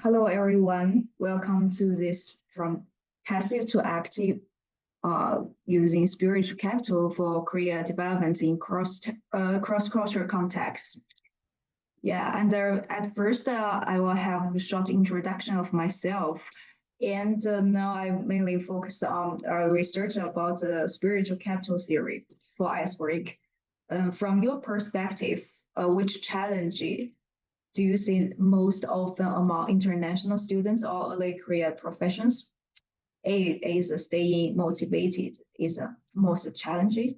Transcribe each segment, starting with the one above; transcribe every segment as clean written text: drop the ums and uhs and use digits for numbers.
Hello, everyone. Welcome to this from passive to active using spiritual capital for career development in cross-cultural context. Yeah, and at first I will have a short introduction of myself. And now I mainly focus on research about the spiritual capital theory for icebreak. From your perspective, which challenge do you see most often among international students or early career professions? A is staying motivated is most challenging.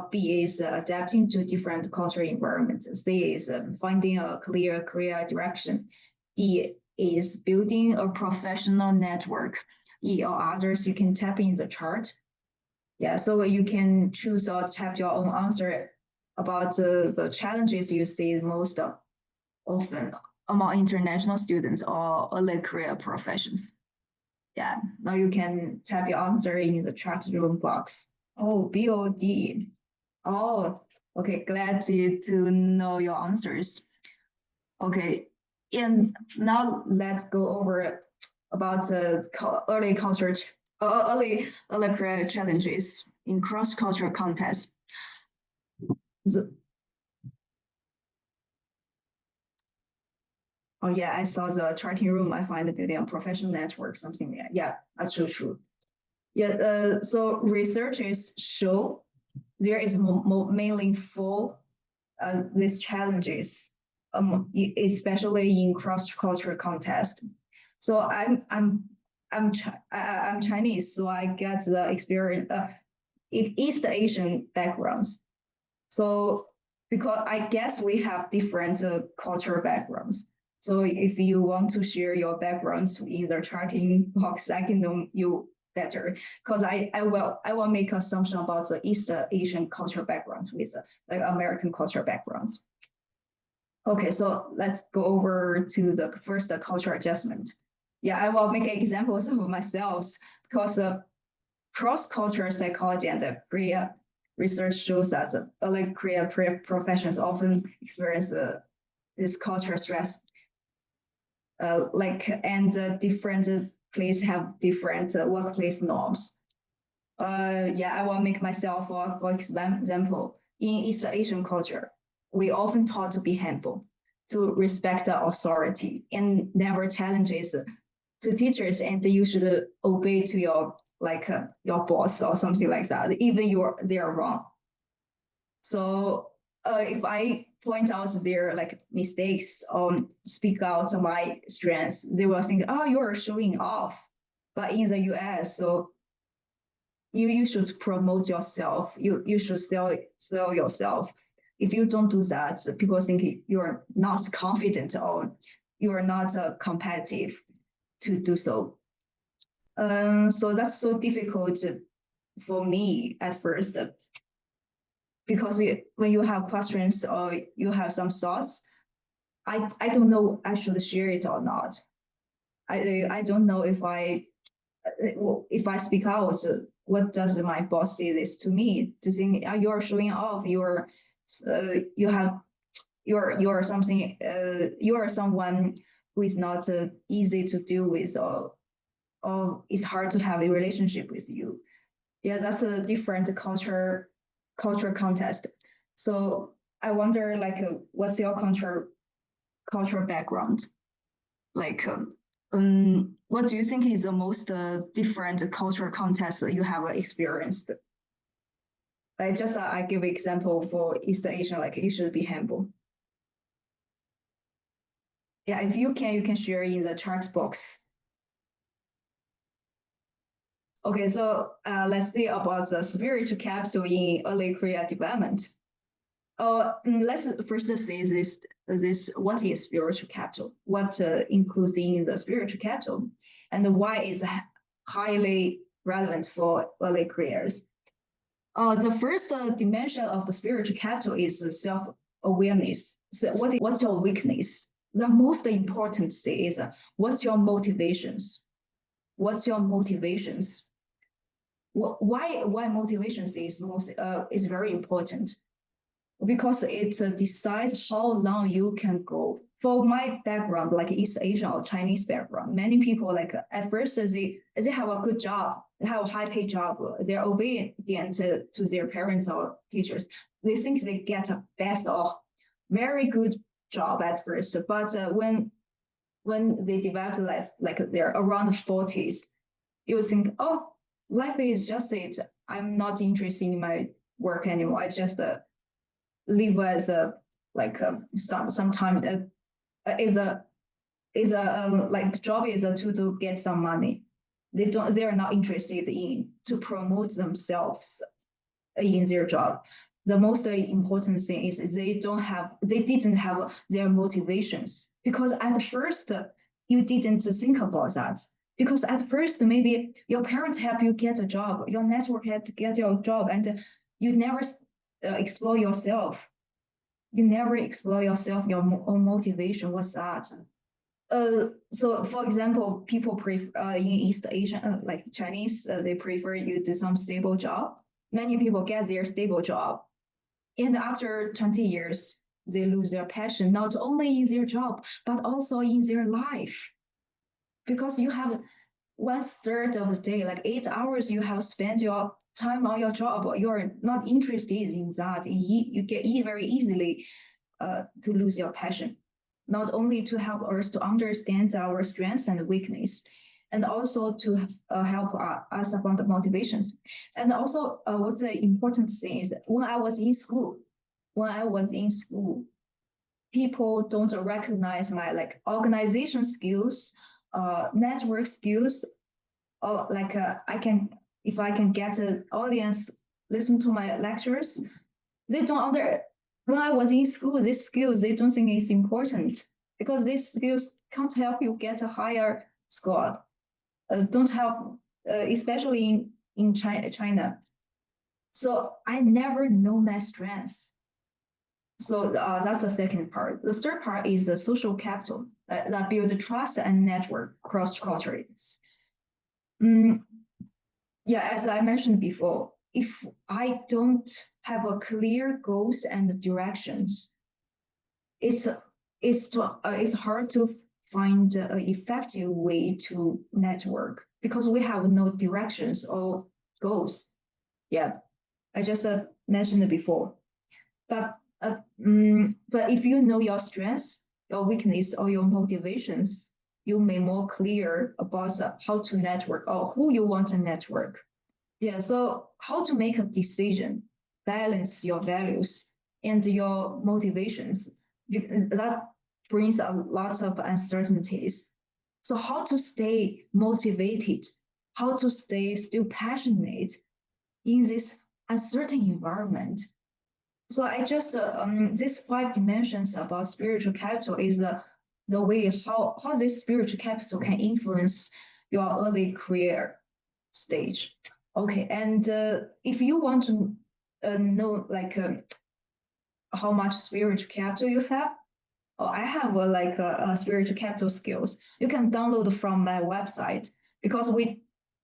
B is adapting to different cultural environments. C is finding a clear career direction. D is building a professional network. E or others you can tap in the chart. Yeah, so you can choose or tap your own answer about the challenges you see most often among international students or early career professions. Yeah, now you can type your answer in the chat room box. Oh, BOD. Oh, okay, glad to know your answers. Okay, and now let's go over about the early career challenges in cross-cultural contests. Oh yeah, I saw the charting room. I find the building a professional network, something like that. Yeah, that's so true. Yeah, so researchers show there is mainly four these challenges, especially in cross-cultural context. So I'm Chinese, so I get the experience East Asian backgrounds. So because I guess we have different cultural backgrounds. So if you want to share your backgrounds in the charting box, I can know you better because I will make assumption about the East Asian cultural backgrounds with like American cultural backgrounds. Okay, so let's go over to the first cultural adjustment. Yeah, I will make examples of myself because cross-cultural psychology and the Korea research shows that early career professions often experience this cultural stress. And different places have different workplace norms. Yeah, I will make myself for example, in East Asian culture, we often taught to be humble, to respect the authority, and never challenges to teachers, and you should obey to your your boss or something like that, even they are wrong. So if I point out their like mistakes or speak out my strengths, they will think, oh, you are showing off. But in the US, so you should promote yourself. You should sell yourself. If you don't do that, people think you're not confident or you are not competitive to do so. So that's so difficult for me at first because when you have questions or you have some thoughts, I don't know I should share it or not. I don't know if I speak out, what does my boss say this to me? To think you're showing off, you have you're something you are someone who is not easy to deal with or it's hard to have a relationship with you. Yeah, that's a different cultural context. So I wonder, like, what's your cultural background? Like, what do you think is the most different cultural context that you have experienced? Like, just I give example for East Asian, like you should be humble. Yeah, if you can share in the chat box. Okay, so let's see about the spiritual capital in early career development. Let's first say this what is spiritual capital? What includes in the spiritual capital, and why is highly relevant for early careers? The first dimension of the spiritual capital is self-awareness. So what's your weakness? The most important thing is what's your motivations? What's your motivations? Why motivations is very important? because it decides how long you can go. For my background, like East Asian or Chinese background, many people like at first they have a good job, they have a high paid job, they're obedient to their parents or teachers. They think they get a best or very good job at first, but when they develop life, like they're around the 40s, you think, oh, life is just it. I'm not interested in my work anymore. I just live as a like sometimes is a like job is a tool to get some money. They are not interested in to promote themselves in their job. The most important thing is they didn't have their motivations, because at first you didn't think about that, because at first maybe your parents help you get a job, your network had to get your job, and you never explore yourself. You never explore yourself, your own motivation. What's that? So for example, people prefer in East Asia, like Chinese, they prefer you do some stable job. Many people get their stable job, and after 20 years, they lose their passion, not only in their job, but also in their life. Because you have 1/3 of the day, like 8 hours, you have spent your time on your job. You're not interested in that. You get very easily to lose your passion, not only to help us to understand our strengths and weakness, and also to help us about the motivations. And also, what's the important thing is when I was in school, people don't recognize my like organization skills, network skills, or like I can if I can get an audience listen to my lectures, they don't under when I was in school, these skills they don't think it's important, because these skills can't help you get a higher score. Don't help, especially in China. So I never know my strengths. So that's the second part. The third part is the social capital that builds trust and network cross cultures. Mm, yeah, as I mentioned before, if I don't have a clear goals and directions, it's it's hard to find an effective way to network, because we have no directions or goals. Yeah, I just mentioned it before. But if you know your strengths, your weakness, or your motivations, you may more clear about how to network or who you want to network. Yeah, so how to make a decision, balance your values and your motivations. That brings a lot of uncertainties. So how to stay motivated, how to stay still passionate in this uncertain environment. So I just these 5 dimensions about spiritual capital is the way how this spiritual capital can influence your early career stage. Okay, and if you want to know like how much spiritual capital you have, oh, I have like spiritual capital skills. You can download from my website, because we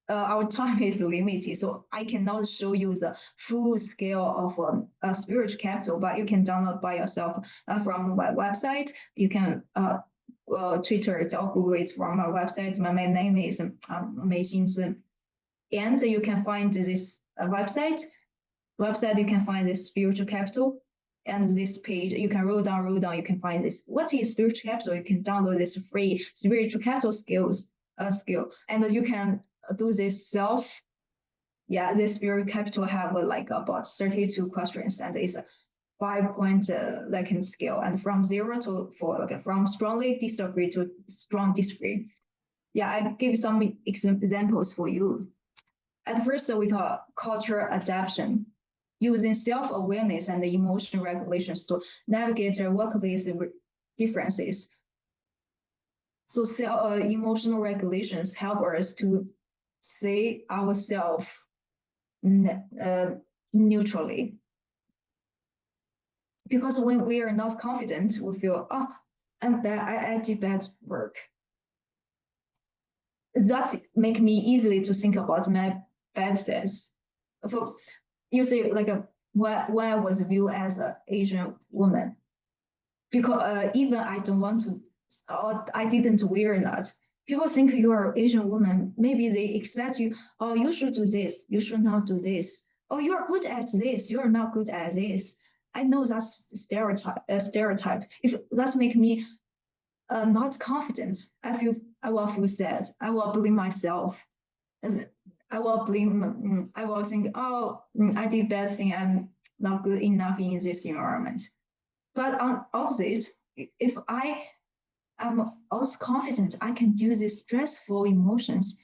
our time is limited, so I cannot show you the full scale of spiritual capital, but you can download by yourself from my website. You can Twitter it or Google it from my website. My name is Meixin, and you can find this website. You can find this spiritual capital, and this page you can roll down, you can find this. What is spiritual capital? You can download this free spiritual capital skill, and you can do this self. Yeah, this spiritual capital have like about 32 questions, and it's a 5 point like in scale, and from 0 to 4, like from strongly disagree to strong disagree. Yeah, I give some examples for you. At first, we call cultural adaptation, using self-awareness and emotional regulations to navigate their workplace differences. So emotional regulations help us to see ourselves neutrally. Because when we are not confident, we feel, oh, I'm bad, I did bad work. That make me easily to think about my bad sets. For you say like when I was viewed as an Asian woman, because even I don't want to, or I didn't wear that. People think you are an Asian woman. Maybe they expect you, oh, you should do this, you should not do this. Oh, you are good at this, you are not good at this. I know that's stereotype. Stereotype. If that make me not confident, I will feel sad. I will blame myself. I will blame. I will think, oh, I did bad thing. I'm not good enough in this environment. But on opposite, if I am also confident I can do these stressful emotions,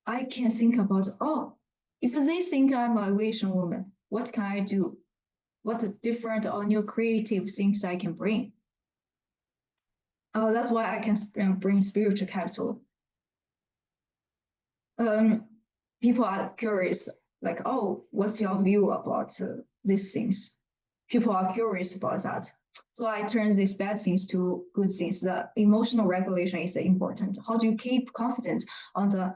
I can think about, oh, if they think I'm a Asian woman, what can I do? What different or new creative things I can bring? Oh, that's why I can bring spiritual capital. Um, People are curious, like, oh, what's your view about these things? People are curious about that. So I turn these bad things to good things. The emotional regulation is important. How do you keep confident on the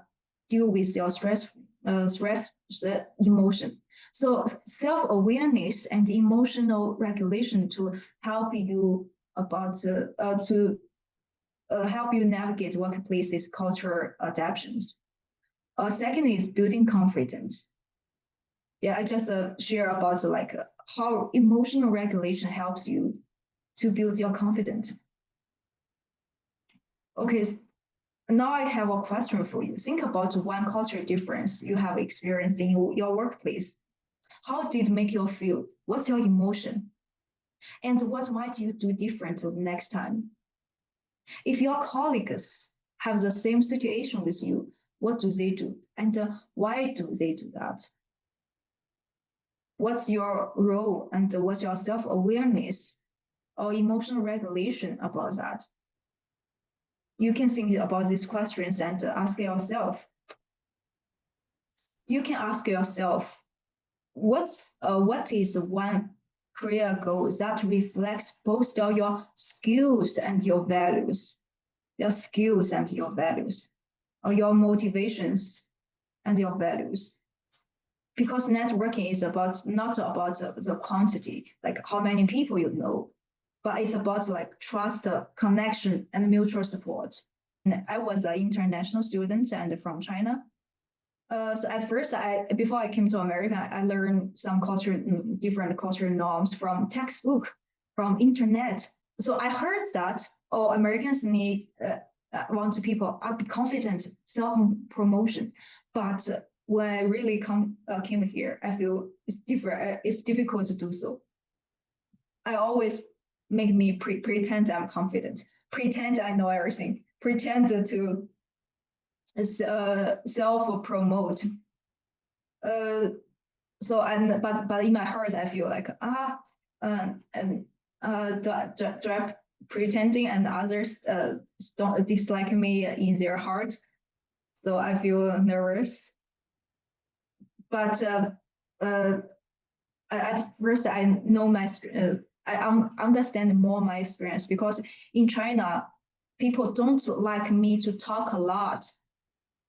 deal with your stress emotion? So self-awareness and emotional regulation to help you about to help you navigate workplaces cultural adaptations. Second is building confidence. Yeah, I just share about like how emotional regulation helps you to build your confidence. Okay, now I have a question for you. Think about one cultural difference you have experienced in your workplace. How did it make you feel? What's your emotion? And what might you do differently next time? If your colleagues have the same situation with you, what do they do? And why do they do that? What's your role and what's your self-awareness or emotional regulation about that? You can think about these questions and ask yourself. You can ask yourself, what is one career goal that reflects both your skills and your values, your skills and your values, or your motivations and your values? Because networking is about not about the quantity, like how many people you know, but it's about like trust, connection, and mutual support. And I was an international student and from China. So at first, before I came to America, I learned some different cultural norms from textbook, from internet. So I heard that Americans need want people be confident, self promotion, but when I really came here, I feel it's different. It's difficult to do so. I always make me pretend I'm confident, pretend I know everything, pretend to self promote. Uh, so and but in my heart, I feel like and do I pretending and others don't dislike me in their heart. So I feel nervous. But at first, I know I understand more my experience because in China, people don't like me to talk a lot.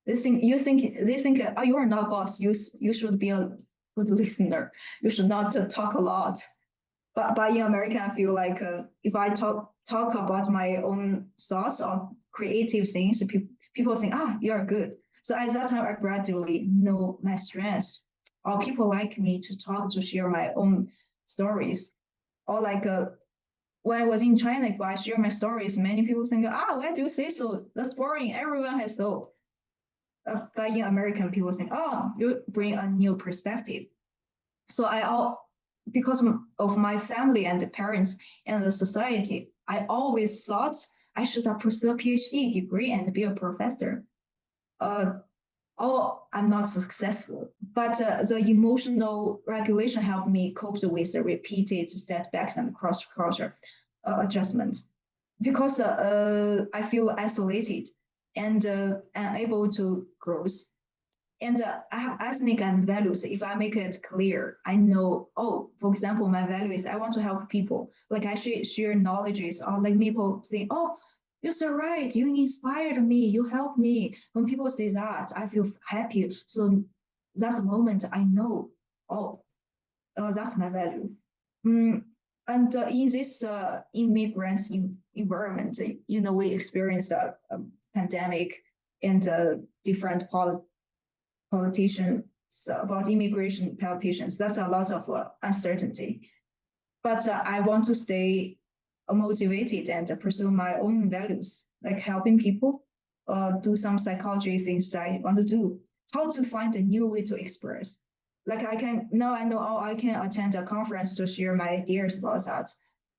They think, oh, you are not boss. You should be a good listener. You should not talk a lot. But in America, I feel like if I talk about my own thoughts or creative things, people think, ah, you are good. So at that time, I gradually know my strengths. Or people like me to talk, to share my own stories. Or like when I was in China, if I share my stories, many people think, ah, why do you say so? That's boring. Everyone has so. But in American, people think, oh, you bring a new perspective. So because of my family and the parents and the society, I always thought I should pursue a PhD degree and be a professor. Oh, I'm not successful. But the emotional regulation helped me cope with the repeated setbacks and cross-culture adjustment. Because I feel isolated and unable to grow. And I have ethnic and values. If I make it clear, I know, oh, for example, my value is I want to help people. Like I share knowledges or like people say, oh, you're so right. You inspired me. You helped me. When people say that, I feel happy. So that's a moment I know, oh, That's my value. And in this immigrants environment, we experienced a pandemic and different politicians about immigration politicians. That's a lot of uncertainty. But I want to stay motivated and pursue my own values, like helping people, do some psychology things I want to do, how to find a new way to express. Like I know how I can attend a conference to share my ideas about that,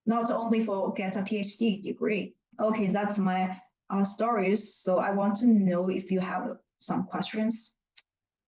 not only for get a PhD degree. Okay, that's my stories. So I want to know if you have some questions.